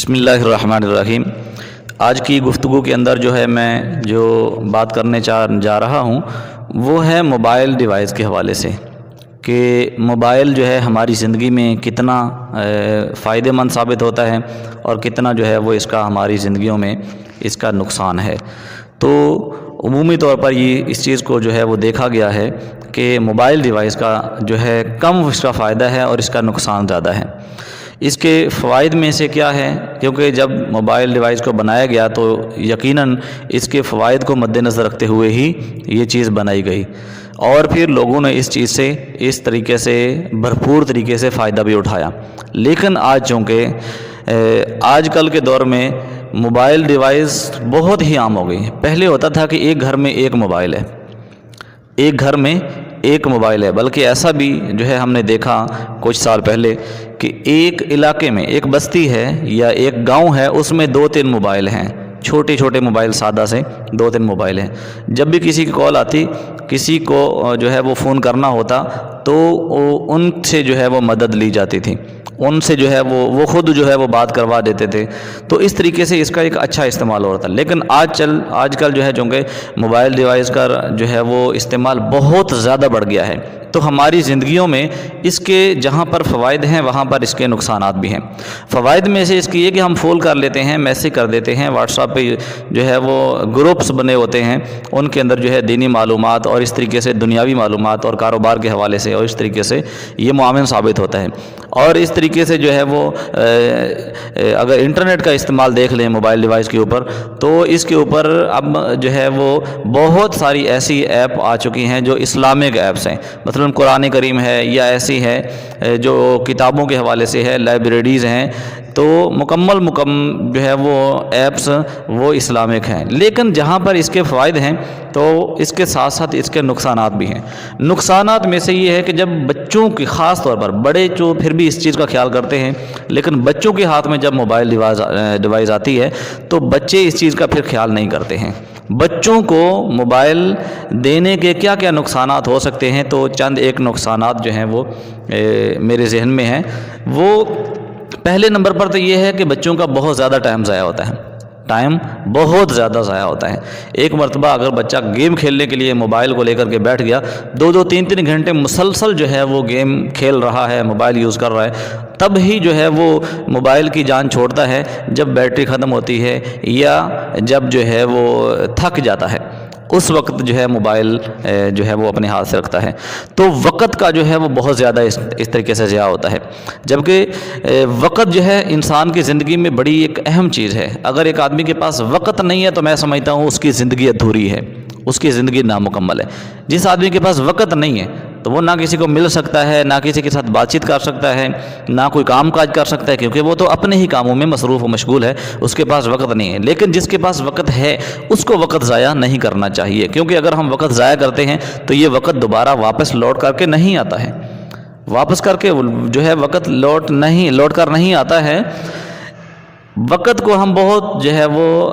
بسم اللہ الرحمن الرحیم۔ آج کی گفتگو کے اندر جو ہے میں جو بات کرنے جا رہا ہوں وہ ہے موبائل ڈیوائس کے حوالے سے کہ موبائل جو ہے ہماری زندگی میں کتنا فائدہ مند ثابت ہوتا ہے اور کتنا جو ہے وہ اس کا ہماری زندگیوں میں اس کا نقصان ہے۔ تو عمومی طور پر یہ اس چیز کو جو ہے وہ دیکھا گیا ہے کہ موبائل ڈیوائس کا جو ہے کم اس کا فائدہ ہے اور اس کا نقصان زیادہ ہے۔ اس کے فوائد میں سے کیا ہے، کیونکہ جب موبائل ڈیوائس کو بنایا گیا تو یقیناً اس کے فوائد کو مد نظر رکھتے ہوئے ہی یہ چیز بنائی گئی، اور پھر لوگوں نے اس چیز سے اس طریقے سے بھرپور طریقے سے فائدہ بھی اٹھایا۔ لیکن آج چونکہ آج کل کے دور میں موبائل ڈیوائس بہت ہی عام ہو گئی ہے۔ پہلے ہوتا تھا کہ ایک گھر میں ایک موبائل ہے، ایک گھر میں ایک موبائل ہے، بلکہ ایسا بھی جو ہے ہم نے دیکھا کچھ سال پہلے کہ ایک علاقے میں ایک بستی ہے یا ایک گاؤں ہے، اس میں 2-3 موبائل ہیں، چھوٹے چھوٹے موبائل سادہ سے 2-3 موبائل ہیں۔ جب بھی کسی کی کال آتی، کسی کو جو ہے وہ فون کرنا ہوتا تو ان سے جو ہے وہ مدد لی جاتی تھی، ان سے جو ہے وہ خود جو ہے وہ بات کروا دیتے تھے۔ تو اس طریقے سے اس کا ایک اچھا استعمال ہو رہا تھا۔ لیکن آج کل جو ہے چونکہ موبائل ڈیوائس کا جو ہے وہ استعمال بہت زیادہ بڑھ گیا ہے، تو ہماری زندگیوں میں اس کے جہاں پر فوائد ہیں وہاں پر اس کے نقصانات بھی ہیں۔ فوائد میں سے اس کی یہ کہ ہم فون کر لیتے ہیں، میسیج کر دیتے ہیں، واٹس ایپ پہ جو ہے وہ گروپس بنے ہوتے ہیں، ان کے اندر جو ہے دینی معلومات اور اس طریقے سے دنیاوی معلومات اور کاروبار کے حوالے سے اور اس طریقے سے یہ معاون ثابت ہوتا ہے۔ اور اس طریقے سے جو ہے وہ اگر انٹرنیٹ کا استعمال دیکھ لیں موبائل ڈیوائس کے اوپر، تو اس کے اوپر اب جو ہے وہ بہت ساری ایسی ایپ آ چکی ہیں جو اسلامک ایپس ہیں، مثلا قرآن کریم ہے یا ایسی ہے جو کتابوں کے حوالے سے ہے، لائبریریز ہیں، تو مکمل جو ہے وہ ایپس وہ اسلامک ہیں۔ لیکن جہاں پر اس کے فوائد ہیں تو اس کے ساتھ ساتھ اس کے نقصانات بھی ہیں۔ نقصانات میں سے یہ ہے کہ جب بچوں کی خاص طور پر، بڑے جو پھر بھی اس چیز کا خیال کرتے ہیں، لیکن بچوں کے ہاتھ میں جب موبائل ڈیوائس آتی ہے تو بچے اس چیز کا پھر خیال نہیں کرتے ہیں۔ بچوں کو موبائل دینے کے کیا کیا نقصانات ہو سکتے ہیں، تو چند ایک نقصانات جو ہیں وہ میرے ذہن میں ہیں۔ وہ پہلے نمبر پر تو یہ ہے کہ بچوں کا بہت زیادہ ٹائم ضائع ہوتا ہے، ٹائم بہت زیادہ ضائع ہوتا ہے۔ ایک مرتبہ اگر بچہ گیم کھیلنے کے لیے موبائل کو لے کر کے بیٹھ گیا، 2-3 گھنٹے مسلسل جو ہے وہ گیم کھیل رہا ہے، موبائل یوز کر رہا ہے، تب ہی جو ہے وہ موبائل کی جان چھوڑتا ہے جب بیٹری ختم ہوتی ہے یا جب جو ہے وہ تھک جاتا ہے، اس وقت جو ہے موبائل جو ہے وہ اپنے ہاتھ سے رکھتا ہے۔ تو وقت کا جو ہے وہ بہت زیادہ اس طریقے سے ضیاع ہوتا ہے، جبکہ وقت جو ہے انسان کی زندگی میں بڑی ایک اہم چیز ہے۔ اگر ایک آدمی کے پاس وقت نہیں ہے تو میں سمجھتا ہوں اس کی زندگی ادھوری ہے، اس کی زندگی نامکمل ہے۔ جس آدمی کے پاس وقت نہیں ہے تو وہ نہ کسی کو مل سکتا ہے، نہ کسی کے ساتھ بات چیت کر سکتا ہے، نہ کوئی کام کاج کر سکتا ہے، کیونکہ وہ تو اپنے ہی کاموں میں مصروف و مشغول ہے، اس کے پاس وقت نہیں ہے۔ لیکن جس کے پاس وقت ہے اس کو وقت ضائع نہیں کرنا چاہیے، کیونکہ اگر ہم وقت ضائع کرتے ہیں تو یہ وقت دوبارہ واپس لوٹ کر کے نہیں آتا ہے، واپس کر کے جو ہے وقت لوٹ کر نہیں آتا ہے۔ وقت کو ہم بہت جو ہے وہ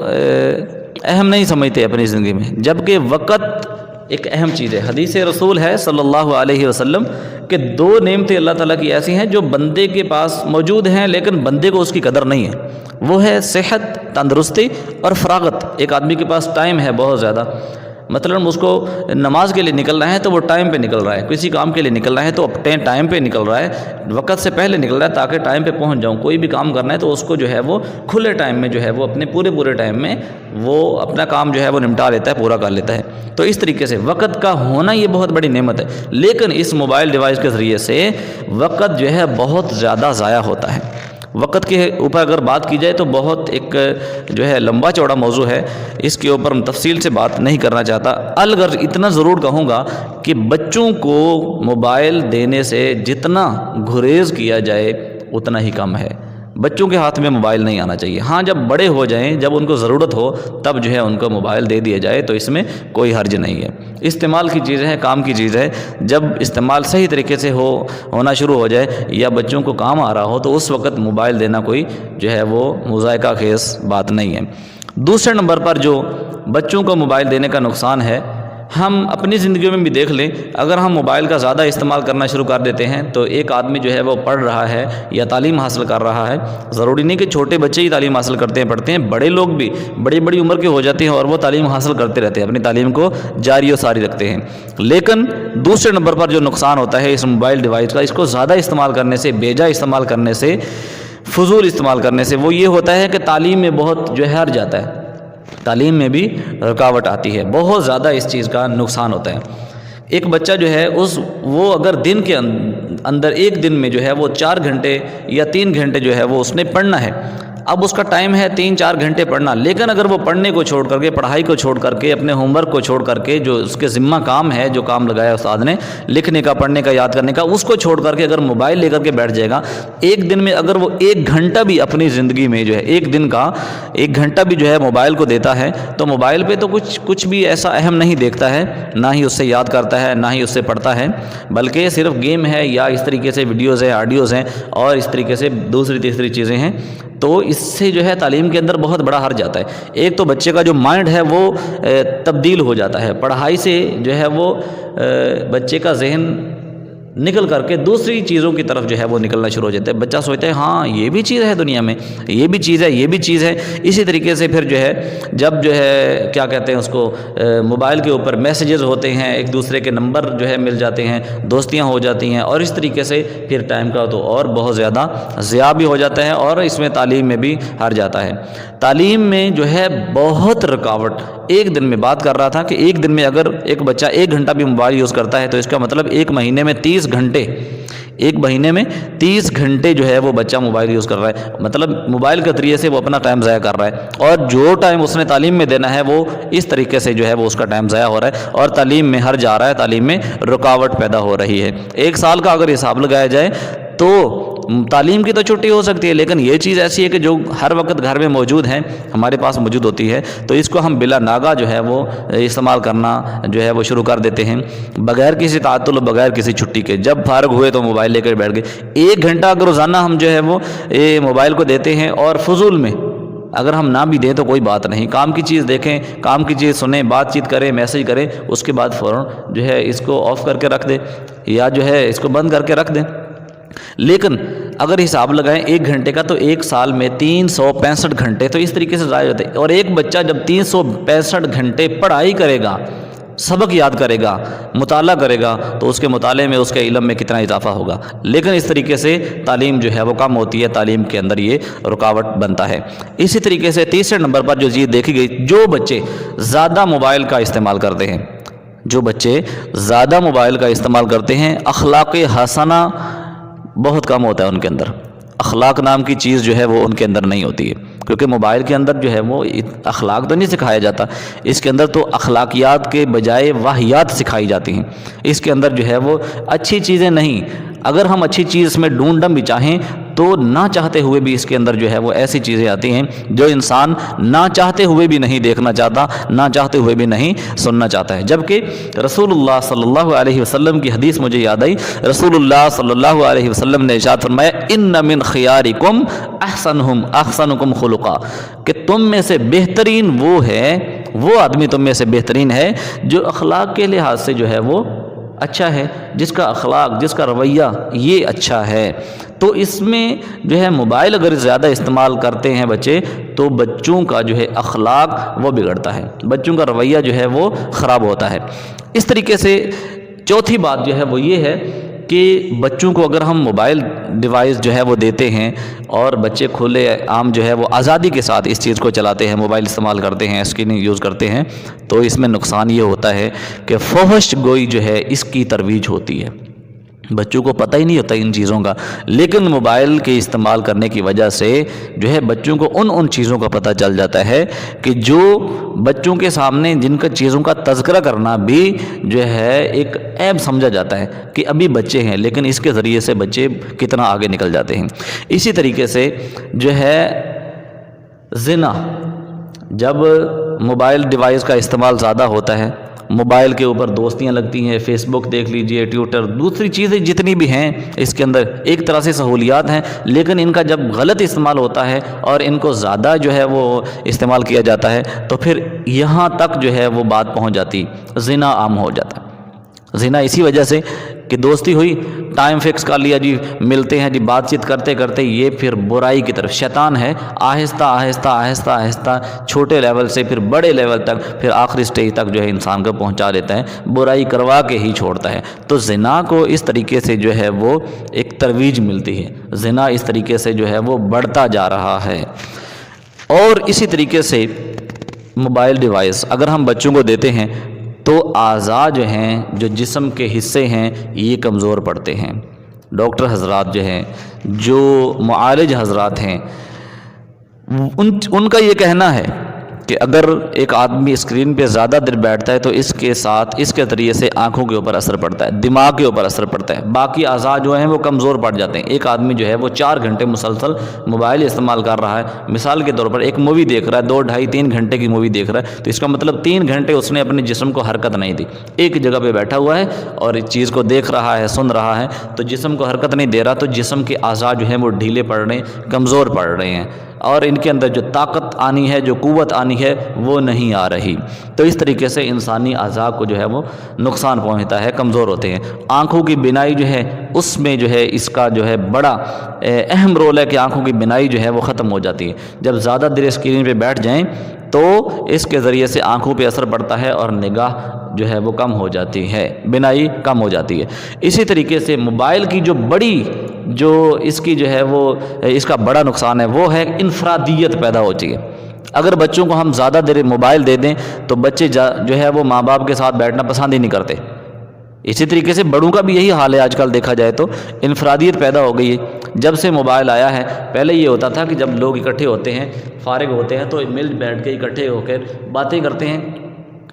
اہم نہیں سمجھتے اپنی زندگی میں، جبکہ وقت ایک اہم چیز ہے۔ حدیث رسول ہے صلی اللہ علیہ وسلم کہ 2 نعمتیں اللہ تعالیٰ کی ایسی ہیں جو بندے کے پاس موجود ہیں لیکن بندے کو اس کی قدر نہیں ہے۔ وہ ہے صحت، تندرستی اور فراغت۔ ایک آدمی کے پاس ٹائم ہے بہت زیادہ، مثلا اس کو نماز کے لیے نکلنا ہے تو وہ ٹائم پہ نکل رہا ہے، کسی کام کے لیے نکلنا ہے تو ٹائم پہ نکل رہا ہے، وقت سے پہلے نکل رہا ہے تاکہ ٹائم پہ پہنچ جاؤں۔ کوئی بھی کام کرنا ہے تو اس کو جو ہے وہ کھلے ٹائم میں جو ہے وہ اپنے پورے ٹائم میں وہ اپنا کام جو ہے وہ نمٹا لیتا ہے، پورا کر لیتا ہے۔ تو اس طریقے سے وقت کا ہونا یہ بہت بڑی نعمت ہے، لیکن اس موبائل ڈیوائس کے ذریعے سے وقت جو ہے بہت زیادہ ضائع ہوتا ہے۔ وقت کے اوپر اگر بات کی جائے تو بہت ایک جو ہے لمبا چوڑا موضوع ہے، اس کے اوپر میں تفصیل سے بات نہیں کرنا چاہتا۔ الغرض اتنا ضرور کہوں گا کہ بچوں کو موبائل دینے سے جتنا گریز کیا جائے اتنا ہی کم ہے۔ بچوں کے ہاتھ میں موبائل نہیں آنا چاہیے۔ ہاں جب بڑے ہو جائیں، جب ان کو ضرورت ہو تب جو ہے ان کو موبائل دے دیا جائے تو اس میں کوئی حرج نہیں ہے۔ استعمال کی چیز ہے، کام کی چیز ہے۔ جب استعمال صحیح طریقے سے ہونا شروع ہو جائے یا بچوں کو کام آ رہا ہو تو اس وقت موبائل دینا کوئی جو ہے وہ مضائقہ خیز بات نہیں ہے۔ دوسرے نمبر پر جو بچوں کو موبائل دینے کا نقصان ہے ہم اپنی زندگیوں میں بھی دیکھ لیں، اگر ہم موبائل کا زیادہ استعمال کرنا شروع کر دیتے ہیں تو ایک آدمی جو ہے وہ پڑھ رہا ہے یا تعلیم حاصل کر رہا ہے، ضروری نہیں کہ چھوٹے بچے ہی تعلیم حاصل کرتے ہیں پڑھتے ہیں، بڑے لوگ بھی بڑی عمر کے ہو جاتے ہیں اور وہ تعلیم حاصل کرتے رہتے ہیں، اپنی تعلیم کو جاری و ساری رکھتے ہیں۔ لیکن دوسرے نمبر پر جو نقصان ہوتا ہے اس موبائل ڈیوائس کا، اس کو زیادہ استعمال کرنے سے، بیجا استعمال کرنے سے، فضول استعمال کرنے سے، وہ یہ ہوتا ہے کہ تعلیم میں بہت جو ہے ہر جاتا ہے، تعلیم میں بھی رکاوٹ آتی ہے، بہت زیادہ اس چیز کا نقصان ہوتا ہے۔ ایک بچہ جو ہے وہ اگر دن کے اندر ایک دن میں جو ہے وہ 4 گھنٹے یا 3 گھنٹے جو ہے وہ اس نے پڑھنا ہے، اب اس کا ٹائم ہے 3-4 گھنٹے پڑھنا، لیکن اگر وہ پڑھنے کو چھوڑ کر کے، پڑھائی کو چھوڑ کر کے، اپنے ہوم ورک کو چھوڑ کر کے، جو اس کے ذمہ کام ہے، جو کام لگایا استاد نے لکھنے کا، پڑھنے کا، یاد کرنے کا، اس کو چھوڑ کر کے اگر موبائل لے کر کے بیٹھ جائے گا، ایک دن میں اگر وہ 1 گھنٹہ بھی اپنی زندگی میں جو ہے، ایک دن کا 1 گھنٹہ بھی جو ہے موبائل کو دیتا ہے، تو موبائل پہ تو کچھ بھی ایسا اہم نہیں دیکھتا ہے، نہ ہی اس سے یاد کرتا ہے، نہ ہی اس سے پڑھتا ہے، بلکہ صرف گیم ہے یا اس طریقے سے ویڈیوز ہیں، آڈیوز ہیں، اور اس طریقے سے دوسری تیسری چیزیں ہیں، تو اس سے جو ہے تعلیم کے اندر بہت بڑا حرج آتا ہے۔ ایک تو بچے کا جو مائنڈ ہے وہ تبدیل ہو جاتا ہے، پڑھائی سے جو ہے وہ بچے کا ذہن نکل کر کے دوسری چیزوں کی طرف جو ہے وہ نکلنا شروع ہو جاتا ہے۔ بچہ سوچتا ہے ہاں یہ بھی چیز ہے دنیا میں، یہ بھی چیز ہے، یہ بھی چیز ہے۔ اسی طریقے سے پھر جو ہے جب جو ہے کیا کہتے ہیں اس کو، موبائل کے اوپر میسیجز ہوتے ہیں، ایک دوسرے کے نمبر جو ہے مل جاتے ہیں، دوستیاں ہو جاتی ہیں، اور اس طریقے سے پھر ٹائم کا تو اور بہت زیادہ ضیاع بھی ہو جاتا ہے، اور اس میں تعلیم میں بھی ہار جاتا ہے۔ تعلیم میں جو ہے بہت رکاوٹ، ایک دن میں بات کر رہا تھا کہ ایک دن میں اگر ایک بچہ 1 گھنٹہ بھی موبائل یوز کرتا ہے تو اس کا مطلب ایک مہینے میں 30 گھنٹے، ایک مہینے میں 30 گھنٹے جو ہے وہ بچہ موبائل یوز کر رہا ہے، مطلب موبائل کے ذریعے سے وہ اپنا ٹائم ضائع کر رہا ہے، اور جو ٹائم اس نے تعلیم میں دینا ہے وہ اس طریقے سے جو ہے وہ اس کا ٹائم ضائع ہو رہا ہے، اور تعلیم میں ہر جا رہا ہے، تعلیم میں رکاوٹ پیدا ہو رہی ہے۔ 1 سال کا اگر حساب لگایا جائے تو تعلیم کی تو چھٹی ہو سکتی ہے، لیکن یہ چیز ایسی ہے کہ جو ہر وقت گھر میں موجود ہے، ہمارے پاس موجود ہوتی ہے، تو اس کو ہم بلا ناغہ جو ہے وہ استعمال کرنا جو ہے وہ شروع کر دیتے ہیں، بغیر کسی تعطل و بغیر کسی چھٹی کے۔ جب فارغ ہوئے تو موبائل لے کر بیٹھ گئے۔ 1 گھنٹہ اگر روزانہ ہم جو ہے وہ موبائل کو دیتے ہیں، اور فضول میں اگر ہم نہ بھی دیں تو کوئی بات نہیں، کام کی چیز دیکھیں، کام کی چیز سنیں، بات چیت کریں، میسج کریں، اس کے بعد فوراً جو ہے اس کو آف کر کے رکھ دیں، یا جو ہے اس کو بند کر کے رکھ دیں۔ لیکن اگر حساب لگائیں 1 گھنٹے کا، تو 1 سال میں 365 گھنٹے تو اس طریقے سے ضائع ہوتے ہیں، اور ایک بچہ جب 365 گھنٹے پڑھائی کرے گا، سبق یاد کرے گا، مطالعہ کرے گا، تو اس کے مطالعے میں، اس کے علم میں کتنا اضافہ ہوگا۔ لیکن اس طریقے سے تعلیم جو ہے وہ کم ہوتی ہے، تعلیم کے اندر یہ رکاوٹ بنتا ہے۔ اسی طریقے سے تیسرے نمبر پر جو چیز دیکھی گئی، جو بچے زیادہ موبائل کا استعمال کرتے ہیں، جو بچے زیادہ موبائل کا استعمال کرتے ہیں، اخلاق حسنہ بہت کم ہوتا ہے ان کے اندر، اخلاق نام کی چیز جو ہے وہ ان کے اندر نہیں ہوتی ہے، کیونکہ موبائل کے اندر جو ہے وہ اخلاق تو نہیں سکھایا جاتا، اس کے اندر تو اخلاقیات کے بجائے واہیات سکھائی جاتی ہیں، اس کے اندر جو ہے وہ اچھی چیزیں نہیں۔ اگر ہم اچھی چیز اس میں ڈھونڈنا بھی چاہیں تو نہ چاہتے ہوئے بھی اس کے اندر جو ہے وہ ایسی چیزیں آتی ہیں جو انسان نہ چاہتے ہوئے بھی نہیں دیکھنا چاہتا، نہ چاہتے ہوئے بھی نہیں سننا چاہتا ہے۔ جبکہ رسول اللہ صلی اللہ علیہ وسلم کی حدیث مجھے یاد آئی، رسول اللہ صلی اللہ علیہ وسلم نے ارشاد فرمایا، ان من خیارکم احسنکم خلقا، کہ تم میں سے بہترین وہ ہے، وہ آدمی تم میں سے بہترین ہے جو اخلاق کے لحاظ سے جو ہے وہ اچھا ہے، جس کا اخلاق، جس کا رویہ یہ اچھا ہے۔ تو اس میں جو ہے موبائل اگر زیادہ استعمال کرتے ہیں بچے، تو بچوں کا جو ہے اخلاق وہ بگڑتا ہے، بچوں کا رویہ جو ہے وہ خراب ہوتا ہے۔ اس طریقے سے چوتھی بات جو ہے وہ یہ ہے کہ بچوں کو اگر ہم موبائل ڈیوائس جو ہے وہ دیتے ہیں، اور بچے کھلے عام جو ہے وہ آزادی کے ساتھ اس چیز کو چلاتے ہیں، موبائل استعمال کرتے ہیں، اسکرین یوز کرتے ہیں، تو اس میں نقصان یہ ہوتا ہے کہ فحش گوئی جو ہے اس کی ترویج ہوتی ہے۔ بچوں کو پتہ ہی نہیں ہوتا ان چیزوں کا، لیکن موبائل کے استعمال کرنے کی وجہ سے جو ہے بچوں کو ان چیزوں کا پتہ چل جاتا ہے کہ جو بچوں کے سامنے جن کا چیزوں کا تذکرہ کرنا بھی جو ہے ایک عیب سمجھا جاتا ہے کہ ابھی بچے ہیں، لیکن اس کے ذریعے سے بچے کتنا آگے نکل جاتے ہیں۔ اسی طریقے سے جو ہے زنا، جب موبائل ڈیوائس کا استعمال زیادہ ہوتا ہے، موبائل کے اوپر دوستیاں لگتی ہیں، فیس بک دیکھ لیجئے، ٹویٹر، دوسری چیزیں جتنی بھی ہیں اس کے اندر ایک طرح سے سہولیات ہیں، لیکن ان کا جب غلط استعمال ہوتا ہے اور ان کو زیادہ جو ہے وہ استعمال کیا جاتا ہے تو پھر یہاں تک جو ہے وہ بات پہنچ جاتی، زنا عام ہو جاتا ہے۔ زنا اسی وجہ سے کہ دوستی ہوئی، ٹائم فکس کر لیا جی، ملتے ہیں جی، بات چیت کرتے کرتے یہ پھر برائی کی طرف، شیطان ہے آہستہ آہستہ آہستہ آہستہ چھوٹے لیول سے پھر بڑے لیول تک، پھر آخری سٹیج تک جو ہے انسان کو پہنچا دیتا ہے، برائی کروا کے ہی چھوڑتا ہے۔ تو زنا کو اس طریقے سے جو ہے وہ ایک ترویج ملتی ہے، زنا اس طریقے سے جو ہے وہ بڑھتا جا رہا ہے۔ اور اسی طریقے سے موبائل ڈیوائس اگر ہم بچوں کو دیتے ہیں تو اعضاء جو ہیں، جو جسم کے حصے ہیں، یہ کمزور پڑتے ہیں۔ ڈاکٹر حضرات جو ہیں، جو معالج حضرات ہیں، ان کا یہ کہنا ہے کہ اگر ایک آدمی اسکرین پہ زیادہ دیر بیٹھتا ہے تو اس کے ساتھ اس کے ذریعے سے آنکھوں کے اوپر اثر پڑتا ہے، دماغ کے اوپر اثر پڑتا ہے، باقی اعضاء جو ہیں وہ کمزور پڑ جاتے ہیں۔ ایک آدمی جو ہے وہ 4 گھنٹے مسلسل موبائل استعمال کر رہا ہے، مثال کے طور پر ایک مووی دیکھ رہا ہے، 2 ڈھائی 3 گھنٹے کی مووی دیکھ رہا ہے، تو اس کا مطلب 3 گھنٹے اس نے اپنے جسم کو حرکت نہیں دی، ایک جگہ پہ بیٹھا ہوا ہے اور اس چیز کو دیکھ رہا ہے، سن رہا ہے، تو جسم کو حرکت نہیں دے رہا، تو جسم کے اعضاء جو ہیں وہ ڈھیلے پڑ رہے ہیں، کمزور پڑ رہے ہیں، اور ان کے اندر جو طاقت آنی ہے، جو قوت آنی ہے، وہ نہیں آ رہی۔ تو اس طریقے سے انسانی اعضاء کو جو ہے وہ نقصان پہنچتا ہے، کمزور ہوتے ہیں۔ آنکھوں کی بینائی جو ہے اس میں جو ہے اس کا جو ہے بڑا اہم رول ہے کہ آنکھوں کی بینائی جو ہے وہ ختم ہو جاتی ہے۔ جب زیادہ دیر اسکرین پہ بیٹھ جائیں تو اس کے ذریعے سے آنکھوں پہ اثر پڑتا ہے اور نگاہ جو ہے وہ کم ہو جاتی ہے، بینائی کم ہو جاتی ہے۔ اسی طریقے سے موبائل کی جو اس کی جو ہے وہ اس کا بڑا نقصان ہے وہ ہے انفرادیت پیدا ہوتی ہے۔ اگر بچوں کو ہم زیادہ دیر موبائل دے دیں تو بچے جو ہے وہ ماں باپ کے ساتھ بیٹھنا پسند ہی نہیں کرتے۔ اسی طریقے سے بڑوں کا بھی یہی حال ہے، آج کل دیکھا جائے تو انفرادیت پیدا ہو گئی ہے جب سے موبائل آیا ہے۔ پہلے یہ ہوتا تھا کہ جب لوگ اکٹھے ہوتے ہیں، فارغ ہوتے ہیں، تو مل بیٹھ کے اکٹھے ہو کر باتیں کرتے ہیں،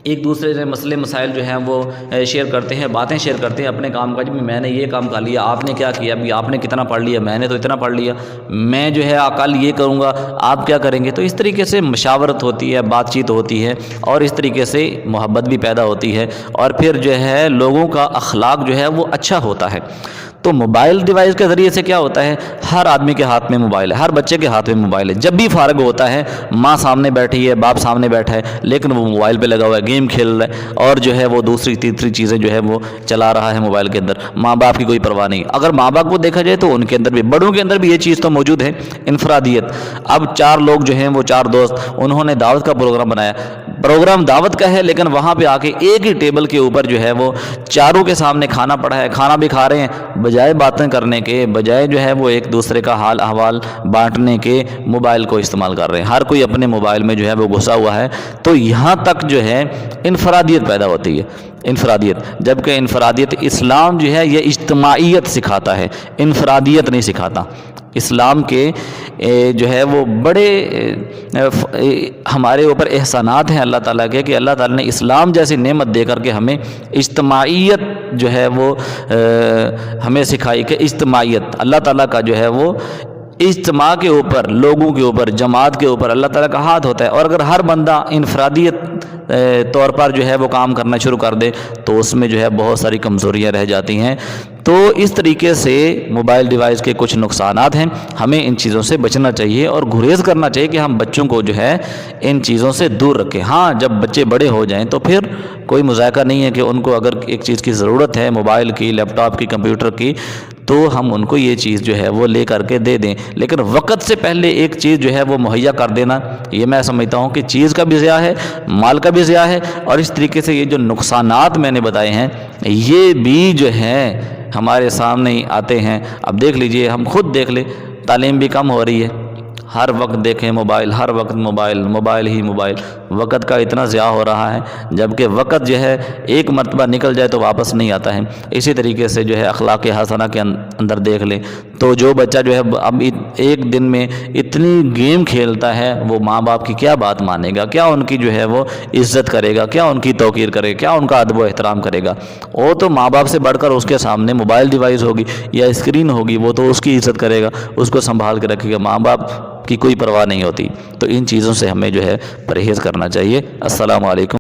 ایک دوسرے سے مسئلے مسائل جو ہیں وہ شیئر کرتے ہیں، باتیں شیئر کرتے ہیں اپنے کام کا، جب میں نے یہ کام کر لیا، آپ نے کیا کیا، ابھی آپ نے کتنا پڑھ لیا، میں نے تو اتنا پڑھ لیا، میں جو ہے کل یہ کروں گا، آپ کیا کریں گے۔ تو اس طریقے سے مشاورت ہوتی ہے، بات چیت ہوتی ہے، اور اس طریقے سے محبت بھی پیدا ہوتی ہے، اور پھر جو ہے لوگوں کا اخلاق جو ہے وہ اچھا ہوتا ہے۔ تو موبائل ڈیوائس کے ذریعے سے کیا ہوتا ہے، ہر آدمی کے ہاتھ میں موبائل ہے، ہر بچے کے ہاتھ میں موبائل ہے، جب بھی فارغ ہوتا ہے، ماں سامنے بیٹھی ہے، باپ سامنے بیٹھا ہے، لیکن وہ موبائل پہ لگا ہوا ہے، گیم کھیل رہا ہے، اور جو ہے وہ دوسری تیسری چیزیں جو ہے وہ چلا رہا ہے موبائل کے اندر، ماں باپ کی کوئی پرواہ نہیں۔ اگر ماں باپ کو دیکھا جائے تو ان کے اندر بھی، بڑوں کے اندر بھی یہ چیز تو موجود ہے، انفرادیت۔ اب 4 لوگ جو ہیں وہ 4 دوست، انہوں نے دعوت کا پروگرام بنایا، پروگرام دعوت کا ہے، لیکن وہاں پہ آ کے ایک ہی ٹیبل کے اوپر جو ہے وہ چاروں کے سامنے کھانا پڑا ہے، کھانا بھی کھا رہے ہیں، بجائے باتیں کرنے کے، بجائے جو ہے وہ ایک دوسرے کا حال احوال بانٹنے کے، موبائل کو استعمال کر رہے ہیں، ہر کوئی اپنے موبائل میں جو ہے وہ گھسا ہوا ہے۔ تو یہاں تک جو ہے انفرادیت پیدا ہوتی ہے، انفرادیت، جبکہ انفرادیت اسلام جو ہے یہ اجتماعیت سکھاتا ہے، انفرادیت نہیں سکھاتا۔ اسلام کے جو ہے وہ بڑے ہمارے اوپر احسانات ہیں اللہ تعالیٰ کے، کہ اللہ تعالیٰ نے اسلام جیسی نعمت دے کر کے ہمیں اجتماعیت جو ہے وہ ہمیں سکھائی، کہ اجتماعیت اللہ تعالیٰ کا جو ہے وہ اجتماع کے اوپر، لوگوں کے اوپر، جماعت کے اوپر اللہ تعالیٰ کا ہاتھ ہوتا ہے۔ اور اگر ہر بندہ انفرادیت طور پر جو ہے وہ کام کرنا شروع کر دے تو اس میں جو ہے بہت ساری کمزوریاں رہ جاتی ہیں۔ تو اس طریقے سے موبائل ڈیوائس کے کچھ نقصانات ہیں، ہمیں ان چیزوں سے بچنا چاہیے اور گریز کرنا چاہیے کہ ہم بچوں کو جو ہے ان چیزوں سے دور رکھیں۔ ہاں جب بچے بڑے ہو جائیں تو پھر کوئی مذائقہ نہیں ہے کہ ان کو اگر ایک چیز کی ضرورت ہے، موبائل کی، لیپ ٹاپ کی، کمپیوٹر کی، تو ہم ان کو یہ چیز جو ہے وہ لے کر کے دے دیں، لیکن وقت سے پہلے ایک چیز جو ہے وہ مہیا کر دینا، یہ میں سمجھتا ہوں کہ چیز کا بھی ضیاع ہے، مال کا بھی ضیاع ہے، اور اس طریقے سے یہ جو نقصانات میں نے بتائے ہیں یہ بھی جو ہے ہمارے سامنے ہی آتے ہیں۔ اب دیکھ لیجئے، ہم خود دیکھ لیں، تعلیم بھی کم ہو رہی ہے، ہر وقت دیکھیں موبائل، ہر وقت موبائل، موبائل ہی موبائل، وقت کا اتنا ضیاع ہو رہا ہے، جبکہ وقت جو ہے ایک مرتبہ نکل جائے تو واپس نہیں آتا ہے۔ اسی طریقے سے جو ہے اخلاق حسنہ کے اندر دیکھ لیں تو جو بچہ جو ہے اب ایک دن میں اتنی گیم کھیلتا ہے، وہ ماں باپ کی کیا بات مانے گا، کیا ان کی جو ہے وہ عزت کرے گا، کیا ان کی توقیر کرے گا، کیا ان کا ادب و احترام کرے گا؟ وہ تو ماں باپ سے بڑھ کر اس کے سامنے موبائل ڈیوائس ہوگی یا اسکرین ہوگی، وہ تو اس کی عزت کرے گا، اس کو سنبھال کے رکھے گا، ماں باپ کی کوئی پرواہ نہیں ہوتی۔ تو ان چیزوں سے ہمیں جو ہے پرہیز کرنا چاہیے۔ السلام علیکم۔